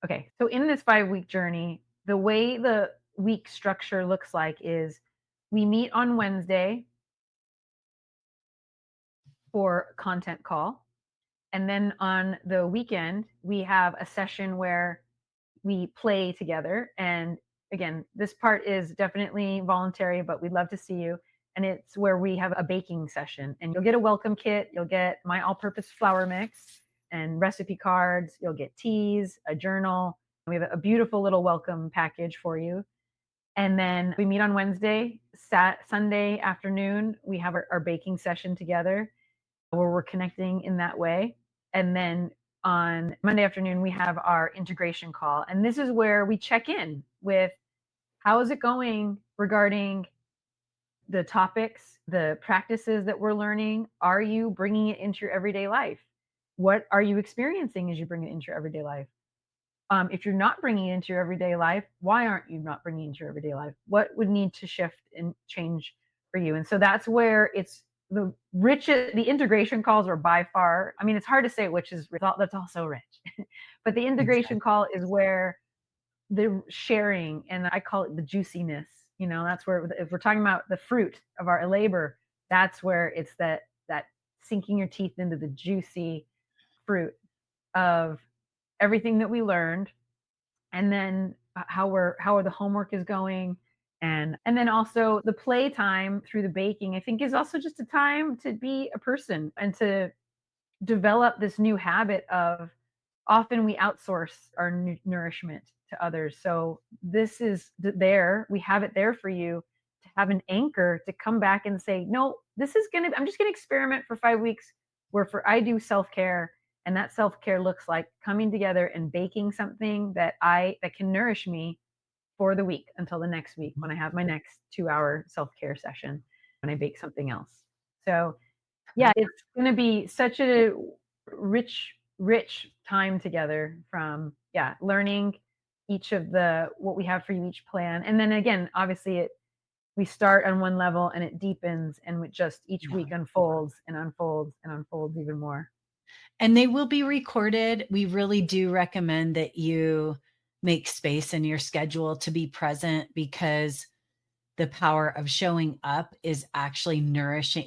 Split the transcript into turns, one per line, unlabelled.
Okay, so in this 5-week journey, the way the week structure looks like is we meet on Wednesday for content call. And then on the weekend, we have a session where we play together. And again, this part is definitely voluntary, but we'd love to see you. And it's where we have a baking session, and you'll get a welcome kit. You'll get my all purpose flour mix and recipe cards. You'll get teas, a journal. We have a beautiful little welcome package for you. And then we meet on Wednesday, Sunday afternoon. We have our baking session together where we're connecting in that way. And then on Monday afternoon, we have our integration call. And this is where we check in with how is it going regarding the topics, the practices that we're learning. Are you bringing it into your everyday life? What are you experiencing as you bring it into your everyday life? If you're not bringing it into your everyday life, why aren't you not bringing it into your everyday life? What would need to shift and change for you? And so that's where it's the richest. The integration calls are by far, I mean, it's hard to say which is that's also rich, but the integration
Exactly.
call is where the sharing, and I call it the juiciness. That's where, if we're talking about the fruit of our labor, that's where it's that sinking your teeth into the juicy fruit of everything that we learned, and then how the homework is going, and then also the play time through the baking. I think is also just a time to be a person and to develop this new habit of, often we outsource our nourishment to others. So this is there. We have it there for you to have an anchor to come back and say, no, I'm just gonna experiment for 5 weeks where for I do self-care. And that self-care looks like coming together and baking something that can nourish me for the week until the next week when I have my next 2-hour self-care session when I bake something else. So yeah, it's going to be such a rich time together, from learning each of the what we have for you, each plan. And then again, obviously we start on one level and it deepens, and with just each
Yeah.
week unfolds and unfolds and unfolds even more.
And they will be recorded. We really do recommend that you make space in your schedule to be present, because the power of showing up is actually nourishing.